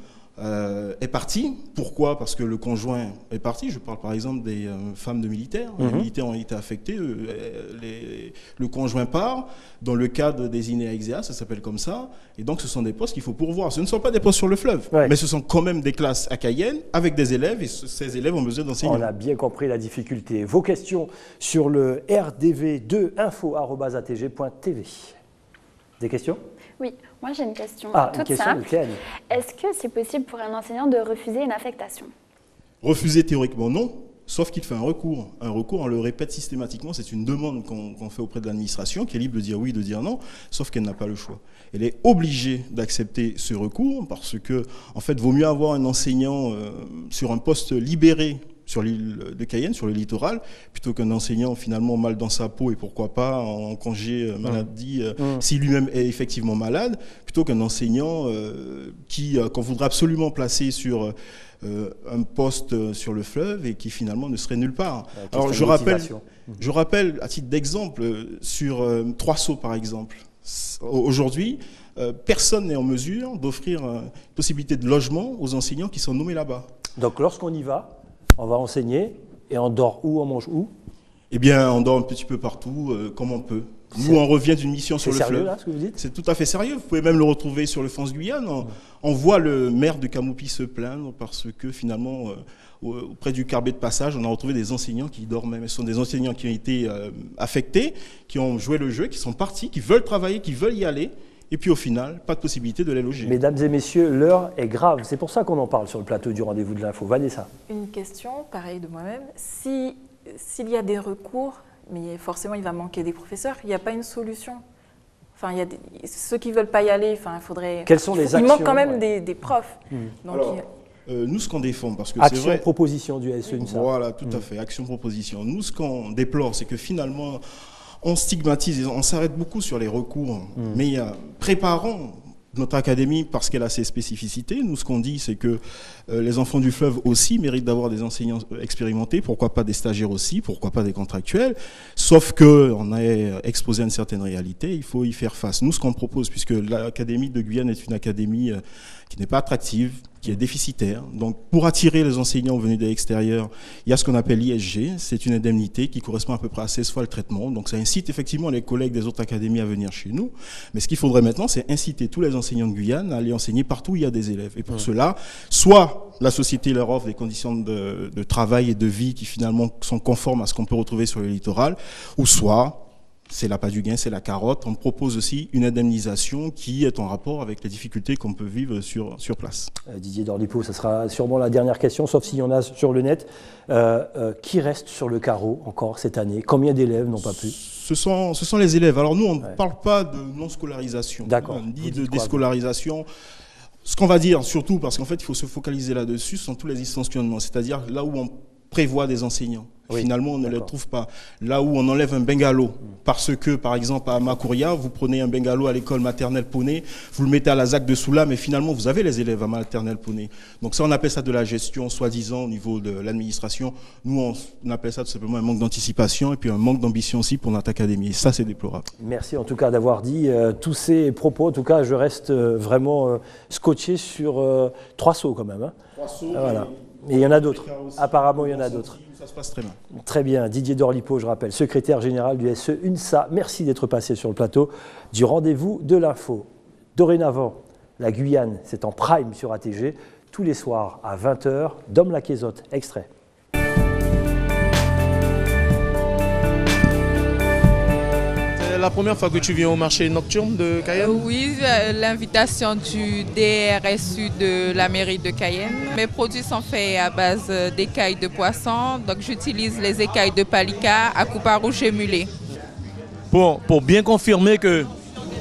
est parti. Pourquoi? Parce que le conjoint est parti. Je parle par exemple des femmes de militaires. Les militaires ont été affectés. Le conjoint part. Dans le cadre des INEA-EXEA, ça s'appelle comme ça. Et donc ce sont des postes qu'il faut pourvoir. Ce ne sont pas des postes sur le fleuve, mais ce sont quand même des classes à Cayenne avec des élèves. Et ces élèves ont besoin d'enseignants. On a bien compris la difficulté. Vos questions sur le rdv2info@atg.tv. Des questions? Oui, moi j'ai une question toute simple. Est-ce que c'est possible pour un enseignant de refuser une affectation? Refuser théoriquement non, sauf qu'il fait un recours. Un recours, on le répète systématiquement, c'est une demande qu'on fait auprès de l'administration, qui est libre de dire oui, de dire non, sauf qu'elle n'a pas le choix. Elle est obligée d'accepter ce recours parce que, en fait, vaut mieux avoir un enseignant sur un poste libéré sur l'île de Cayenne, sur le littoral, plutôt qu'un enseignant finalement mal dans sa peau et pourquoi pas en congé maladie, si lui-même est effectivement malade, plutôt qu'un enseignant qu'on voudrait absolument placer sur un poste sur le fleuve et qui finalement ne serait nulle part. Alors je rappelle à titre d'exemple, sur Trois-Sauts par exemple, aujourd'hui, personne n'est en mesure d'offrir possibilité de logement aux enseignants qui sont nommés là-bas. Donc lorsqu'on y va, on va enseigner et on dort où, on mange où? Eh bien, on dort un petit peu partout, comme on peut. Nous, on revient d'une mission sur le fleuve. C'est sérieux, là, ce que vous dites? C'est tout à fait sérieux. Vous pouvez même le retrouver sur le France Guyane. On voit le maire de Camoupi se plaindre parce que, finalement, auprès du Carbet de Passage, on a retrouvé des enseignants qui dormaient. Mais ce sont des enseignants qui ont été affectés, qui ont joué le jeu, qui sont partis, qui veulent travailler, qui veulent y aller. Et puis au final, pas de possibilité de les loger. Mesdames et messieurs, l'heure est grave. C'est pour ça qu'on en parle sur le plateau du rendez-vous de l'info. Vanessa. Une question, pareil de moi-même. S'il y a des recours, mais forcément il va manquer des professeurs, il n'y a pas une solution? Enfin, il y a ceux qui ne veulent pas y aller, enfin, il faudrait... Quelles sont les actions? Il manque quand même des profs. Donc, alors, nous, ce qu'on défend, parce que action, c'est vrai... proposition du SEUNSA. Voilà, tout à fait, action-proposition. Nous, ce qu'on déplore, c'est que finalement... On stigmatise, on s'arrête beaucoup sur les recours, mais préparons notre académie parce qu'elle a ses spécificités. Nous, ce qu'on dit, c'est que les enfants du fleuve aussi méritent d'avoir des enseignants expérimentés, pourquoi pas des stagiaires aussi, pourquoi pas des contractuels, sauf qu'on est exposé à une certaine réalité, il faut y faire face. Nous, ce qu'on propose, puisque l'académie de Guyane est une académie qui n'est pas attractive, qui est déficitaire. Donc, pour attirer les enseignants venus de l'extérieur, il y a ce qu'on appelle l'ISG. C'est une indemnité qui correspond à peu près à 16 fois le traitement. Donc, ça incite effectivement les collègues des autres académies à venir chez nous. Mais ce qu'il faudrait maintenant, c'est inciter tous les enseignants de Guyane à aller enseigner partout où il y a des élèves. Et pour cela, soit la société leur offre des conditions de travail et de vie qui finalement sont conformes à ce qu'on peut retrouver sur le littoral, ou soit c'est l'appât du gain, c'est la carotte. On propose aussi une indemnisation qui est en rapport avec les difficultés qu'on peut vivre sur place. Didier Dorlipo, ça sera sûrement la dernière question, sauf s'il y en a sur le net. Qui reste sur le carreau encore cette année? Combien d'élèves n'ont pas pu? Ce sont les élèves. Alors nous, on ne parle pas de non-scolarisation, ni de déscolarisation. Ce qu'on va dire, surtout, parce qu'en fait, il faut se focaliser là-dessus, ce sont tous les dysfonctionnements, c'est-à-dire là où on prévoit des enseignants. Finalement, on ne les trouve pas. Là où on enlève un bungalow, parce que, par exemple, à Makouria, vous prenez un bungalow à l'école maternelle Poney, vous le mettez à la ZAC de Soula, mais finalement, vous avez les élèves à maternelle Poney. Donc ça, on appelle ça de la gestion, soi-disant, au niveau de l'administration. Nous, on appelle ça tout simplement un manque d'anticipation et puis un manque d'ambition aussi pour notre académie. Et ça, c'est déplorable. Merci en tout cas d'avoir dit tous ces propos. En tout cas, je reste vraiment scotché sur 3 sauts quand même. 3 sauts. Voilà. Et il y en a d'autres. Apparemment, il y en a d'autres. Ça se passe très bien. Très bien. Didier Dorlipo, je rappelle, secrétaire général du SE UNSA. Merci d'être passé sur le plateau du rendez-vous de l'info. Dorénavant, la Guyane, c'est en prime sur ATG, tous les soirs à 20h. Dom Laquezotte, extrait. La première fois que tu viens au marché nocturne de Cayenne? Oui, l'invitation du DRSU de la mairie de Cayenne. Mes produits sont faits à base d'écailles de poisson, donc j'utilise les écailles de palika à coupa rouge et mulet. Pour bien confirmer que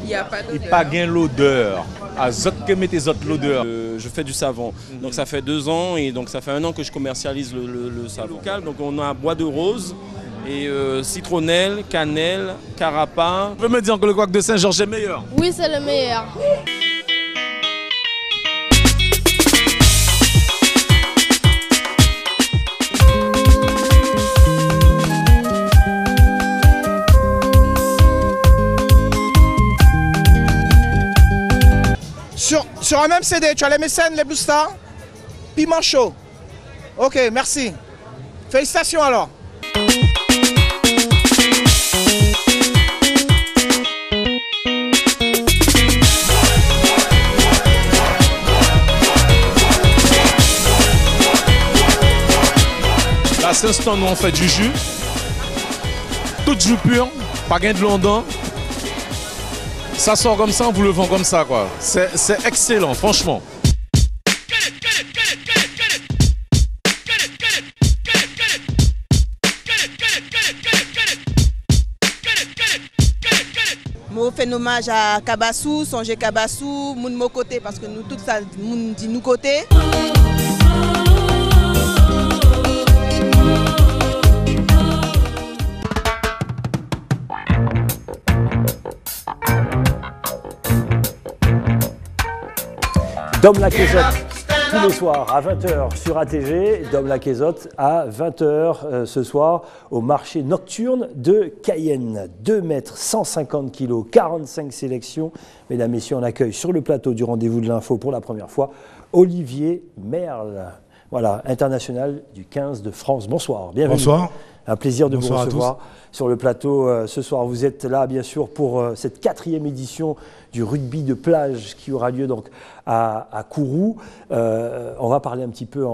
il n'y a pas d'odeur. Il n'y a pas gain l'odeur. À zot que mettez zot l'odeur. Je fais du savon. Donc ça fait 2 ans et donc ça fait 1 an que je commercialise le savon local. Donc on a bois de rose. Et citronnelle, cannelle, carapa. Tu peux me dire que le couac de Saint-Georges est meilleur? Oui, c'est le meilleur. Sur un même CD, tu as les mécènes, les Blue Stars, piment chaud. Ok, merci. Félicitations alors. Là, c'est un stand où on fait du jus. Tout jus pur, pas gain de London. Ça sort comme ça, on vous le vend comme ça, quoi. C'est excellent, franchement. Moi, je fais hommage à Kabassou, Songé Kabassou, moun mo côté, parce que nous, tout ça, moun dit nous côté. Dom Laquezotte, tous les soirs à 20h sur ATG. Dom Laquezotte à 20h ce soir au marché nocturne de Cayenne. 2 mètres, 150 kilos, 45 sélections. Mesdames, Messieurs, on accueille sur le plateau du rendez-vous de l'info pour la première fois Olivier Merle. Voilà, international du 15 de France. Bonsoir, bienvenue. Bonsoir. Un plaisir de Bonsoir vous recevoir sur le plateau ce soir. Vous êtes là, bien sûr, pour cette 4e édition du rugby de plage qui aura lieu donc à Kourou. On va parler un petit peu,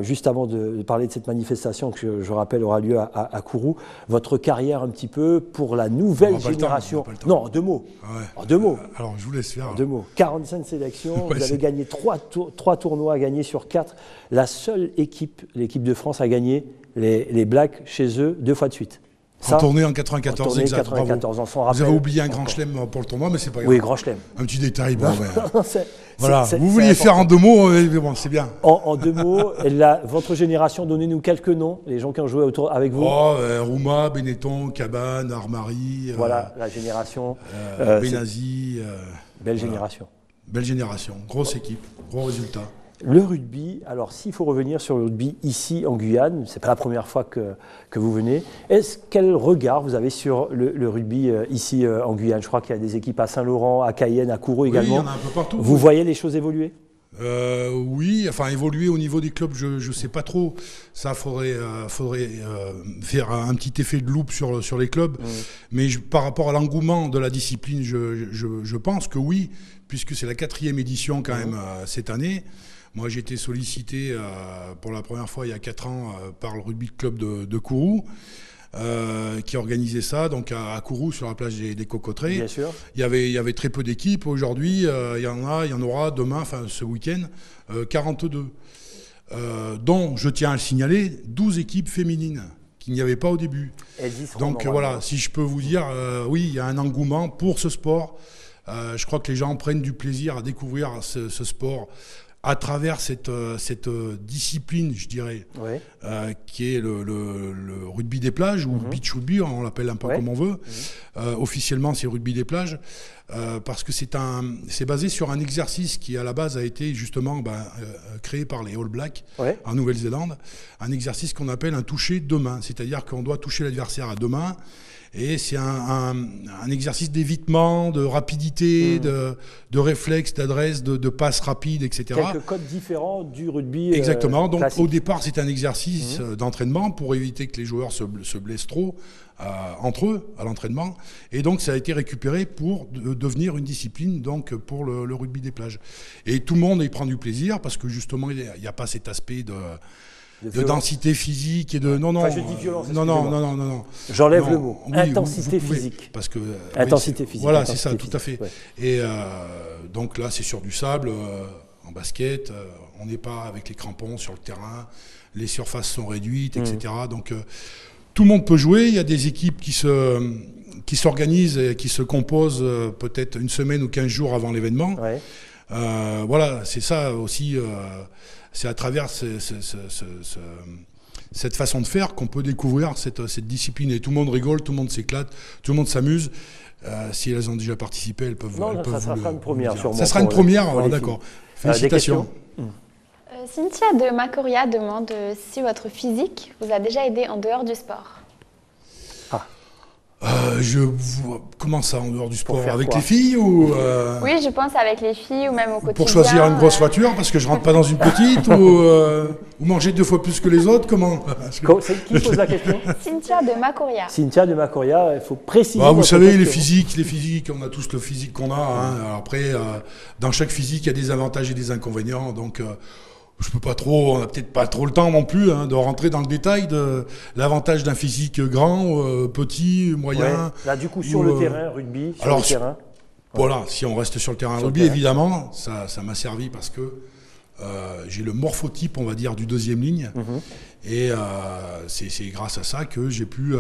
juste avant de parler de cette manifestation que je rappelle aura lieu à Kourou. Votre carrière un petit peu pour la nouvelle génération. Non, en 2 mots. Ouais. En 2 mots. Alors, je vous laisse faire. En 2 mots. 45 sélections. Ouais, vous avez gagné 3 tournois à gagner sur 4. La seule équipe, l'équipe de France, a gagné les Blacks chez eux 2 fois de suite. En tournée en 94, en tournée exact. 94, on s'en Vous rappelle. avez oublié un grand chelem pour le tournoi, mais c'est pas grave. Oui, grand chelem. Un petit détail. Bon, voilà. Vous vouliez faire en 2 mots, mais bon, c'est bien. En 2 mots, votre génération, donnez-nous quelques noms, les gens qui ont joué autour avec vous. Rouma, Benetton, Cabane, Armari. Voilà, la génération. Benazi. Belle génération. Belle génération, grosse équipe, gros résultat. Le rugby, alors s'il faut revenir sur le rugby ici en Guyane, c'est pas la première fois que vous venez, quel regard vous avez sur le rugby ici en Guyane? Je crois qu'il y a des équipes à Saint-Laurent, à Cayenne, à Kourou également. Oui, il y en a un peu partout. Vous voyez les choses évoluer? Oui, enfin évoluer au niveau des clubs, je ne sais pas trop. Ça faudrait faire un petit effet de loupe sur les clubs. Mais par rapport à l'engouement de la discipline, je pense que oui, puisque c'est la 4e édition quand même cette année. Moi, j'ai été sollicité pour la première fois il y a 4 ans par le rugby club de Kourou. Qui organisait ça donc à Kourou sur la plage des Cocoteraies. Bien sûr. Il y avait très peu d'équipes. Aujourd'hui, il y en aura demain, enfin ce week-end, 42. Dont, je tiens à le signaler, 12 équipes féminines qu'il n'y avait pas au début. Donc voilà, si je peux vous dire, oui, il y a un engouement pour ce sport. Je crois que les gens prennent du plaisir à découvrir ce sport à travers cette discipline, je dirais, qui est le rugby des plages, ou beach rugby, on l'appelle un peu comme on veut. Officiellement, c'est le rugby des plages, parce que c'est basé sur un exercice qui, à la base, a été justement créé par les All Blacks en Nouvelle-Zélande, un exercice qu'on appelle un toucher de main, c'est-à-dire qu'on doit toucher l'adversaire à 2 mains. Et c'est un exercice d'évitement, de rapidité, de réflexe, d'adresse, de passe rapide, etc. Quelques codes différents du rugby. Exactement. Donc classique. au départ, c'est un exercice d'entraînement pour éviter que les joueurs se blessent trop entre eux à l'entraînement. Et donc ça a été récupéré pour devenir une discipline donc pour le rugby des plages. Et tout le monde y prend du plaisir parce que justement, il n'y a pas cet aspect de densité physique et de Enfin, je dis violence. Non. J'enlève le mot. Oui, intensité vous pouvez, physique. Parce que intensité physique. Voilà, c'est ça, tout à fait. Ouais. Et donc là, c'est sur du sable, en basket. On n'est pas avec les crampons sur le terrain. Les surfaces sont réduites, etc. Donc tout le monde peut jouer. Il y a des équipes qui s'organisent et qui se composent peut-être une semaine ou 15 jours avant l'événement. Voilà, c'est ça aussi. C'est à travers cette façon de faire qu'on peut découvrir cette discipline. Et tout le monde rigole, tout le monde s'éclate, tout le monde s'amuse. Si elles ont déjà participé, elles peuvent. Non, ça sera une première, sûrement. Ça sera une première, d'accord. Félicitations. Cynthia de Macoria demande si votre physique vous a déjà aidé en dehors du sport. Comment ça, en dehors du sport? Avec les filles ou Oui, je pense avec les filles ou même au quotidien. Pour choisir une grosse voiture parce que je rentre pas dans une petite ou manger 2 fois plus que les autres, comment? C'est qui pose la question? Cynthia de Macoria. Cynthia de Macoria, il faut préciser. Vous savez, les physiques, on a tous le physique qu'on a. Hein. Après, dans chaque physique, il y a des avantages et des inconvénients. Donc, je peux pas trop, on n'a peut-être pas trop le temps non plus de rentrer dans le détail de l'avantage d'un physique grand, petit, moyen. Là, du coup, sur le terrain, rugby, terrain. Voilà, si on reste sur le terrain rugby, évidemment, ça m'a servi parce que j'ai le morphotype, on va dire, du 2e ligne. Et c'est grâce à ça que j'ai pu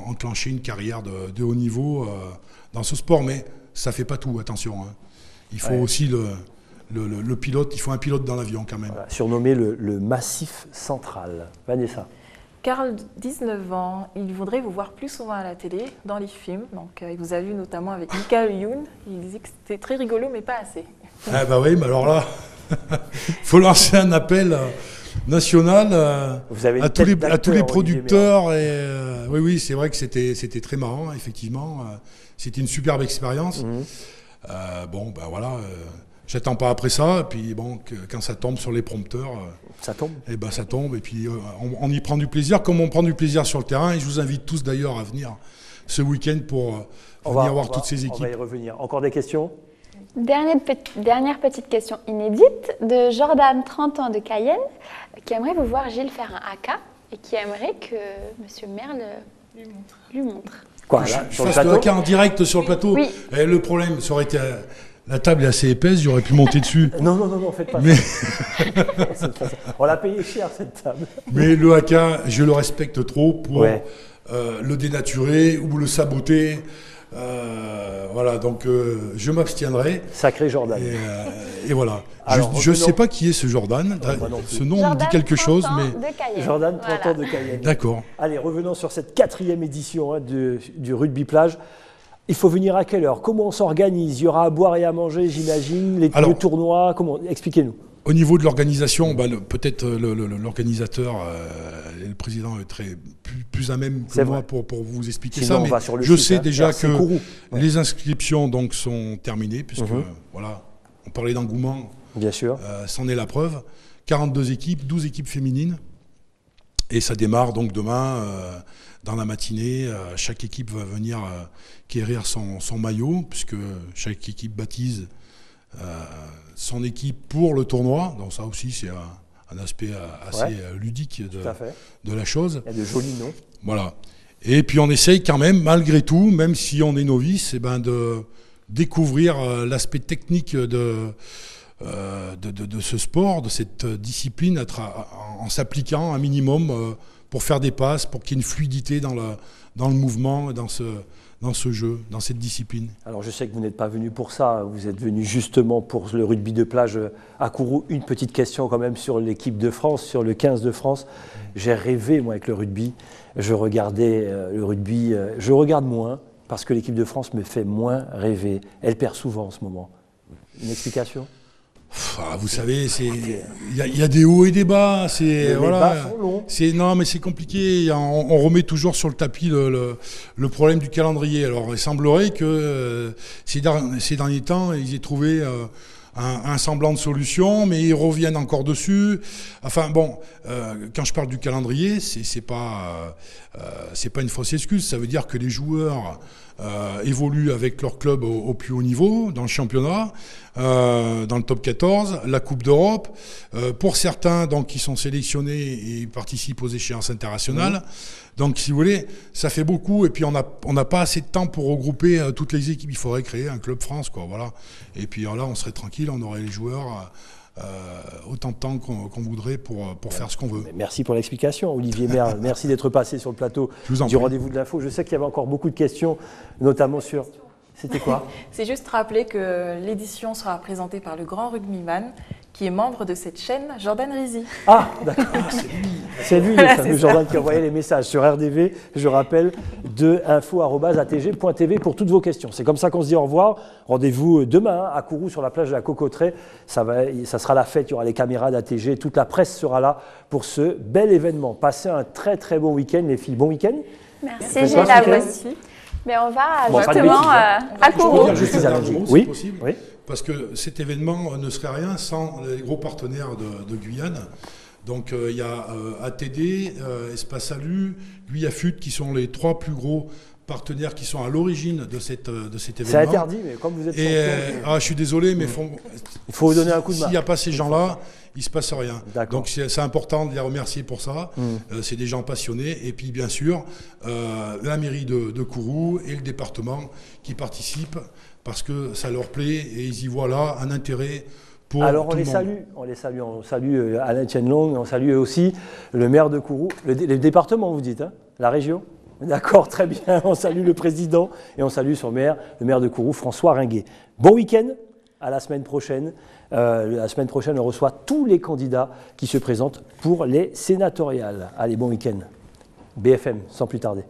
enclencher une carrière de haut niveau dans ce sport. Mais ça fait pas tout, attention. Il faut aussi le pilote, il faut un pilote dans l'avion quand même. Voilà, surnommé le massif central. Vanessa. Karl, 19 ans, il voudrait vous voir plus souvent à la télé, dans les films. Donc, il vous a vu notamment avec Michael Youn. Il disait que c'était très rigolo, mais pas assez. Ah bah oui, mais alors là, il faut lancer un appel national à tous les producteurs. Oui, c'est vrai que c'était très marrant, effectivement. C'était une superbe expérience. Voilà. J'attends pas après ça, et puis quand ça tombe sur les prompteurs, ça tombe. Et ça tombe, et puis on y prend du plaisir, comme on prend du plaisir sur le terrain. Et je vous invite tous d'ailleurs à venir ce week-end pour venir voir toutes ces équipes. On va y revenir. Encore des questions? Dernière petite question inédite de Jordan, 30 ans de Cayenne, qui aimerait vous voir Gilles faire un haka et qui aimerait que M. Merle lui montre. Quoi, là, sur le plateau? Le haka en direct sur le plateau. Oui. Et le problème, ça aurait été. La table est assez épaisse, j'aurais pu monter dessus. Non, faites pas ça. On l'a payé cher, cette table. Mais le haka, je le respecte trop pour le dénaturer ou le saboter. Voilà, donc je m'abstiendrai. Sacré Jordan. Et voilà. Alors, je ne sais pas qui est ce Jordan. Ce nom me dit quelque chose, mais... Jordan, 30 ans de Cayenne. D'accord. Allez, revenons sur cette 4e édition du rugby plage. Il faut venir à quelle heure? Comment on s'organise? Il y aura à boire et à manger, j'imagine. Le tournoi, comment? Expliquez-nous. Au niveau de l'organisation, peut-être l'organisateur et le président est plus à même que moi pour vous expliquer. Sinon, ça. Mais je sais déjà que les inscriptions donc sont terminées, puisque voilà, On parlait d'engouement. Bien sûr. C'en est la preuve. 42 équipes, 12 équipes féminines. Et ça démarre donc demain, dans la matinée. Chaque équipe va venir quérir son maillot, puisque chaque équipe baptise son équipe pour le tournoi. Donc ça aussi, c'est un aspect assez ludique de la chose. Il y a de jolis noms. Voilà. Et puis on essaye quand même, malgré tout, même si on est novice, de découvrir l'aspect technique de ce sport, de cette discipline, en s'appliquant un minimum pour faire des passes, pour qu'il y ait une fluidité dans le mouvement, dans ce jeu, dans cette discipline. Alors je sais que vous n'êtes pas venu pour ça, vous êtes venu justement pour le rugby de plage à Kourou. Une petite question quand même sur l'équipe de France, sur le 15 de France. J'ai rêvé moi avec le rugby, je regardais le rugby, je regarde moins parce que l'équipe de France me fait moins rêver. Elle perd souvent en ce moment. Une explication ? Vous savez, il y a des hauts et des bas. Les bas sont longs. Non, mais c'est compliqué. On remet toujours sur le tapis le problème du calendrier. Alors, il semblerait que ces derniers temps, ils aient trouvé un semblant de solution, mais ils reviennent encore dessus. Enfin bon, quand je parle du calendrier, c'est pas une fausse excuse. Ça veut dire que les joueurs évoluent avec leur club au plus haut niveau, dans le championnat, dans le top 14, la Coupe d'Europe. Pour certains, donc, qui sont sélectionnés et participent aux échéances internationales. Donc, si vous voulez, ça fait beaucoup. Et puis, on n'a pas assez de temps pour regrouper toutes les équipes. Il faudrait créer un club France, quoi. Voilà. Et puis là, on serait tranquille, on aurait les joueurs autant de temps qu'on voudrait pour faire ce qu'on veut. Merci pour l'explication, Olivier Merle. Merci d'être passé sur le plateau du Rendez-vous de l'info. Je sais qu'il y avait encore beaucoup de questions, notamment sur... C'était quoi? C'est juste rappeler que l'édition sera présentée par le grand rugbyman qui est membre de cette chaîne, Jordan Rizzi. Ah, d'accord, c'est lui, le fameux Jordan qui envoyait les messages sur RDV, je rappelle, de info@atg.tv pour toutes vos questions. C'est comme ça qu'on se dit au revoir. Rendez-vous demain à Kourou sur la plage de la Cocoterie. Ça sera la fête, il y aura les caméras d'ATG, toute la presse sera là pour ce bel événement. Passez un très très bon week-end les filles. Bon week-end. Merci Géla, vous aussi. Mais on va justement à Kourou. Oui, possible. Oui. Parce que cet événement ne serait rien sans les gros partenaires de Guyane. Donc il y a ATD, Espace Salut, Guyafut qui sont les 3 plus gros partenaires qui sont à l'origine de cet événement. C'est interdit, mais comme vous êtes champion... je suis désolé, mais il faut vous donner un coup de main. S'il n'y a pas ces gens-là, il ne se passe rien. Donc c'est important de les remercier pour ça. C'est des gens passionnés. Et puis bien sûr, la mairie de Kourou et le département qui participent parce que ça leur plaît et ils y voient là un intérêt pour Alors tout le monde. on salue Alain Tienlong, on salue aussi le maire de Kourou, le département vous dites, hein, la région. D'accord, très bien, on salue le président et on salue son maire, le maire de Kourou, François Ringuet. Bon week-end, à la semaine prochaine. La semaine prochaine, on reçoit tous les candidats qui se présentent pour les sénatoriales. Allez, bon week-end. BFM, sans plus tarder.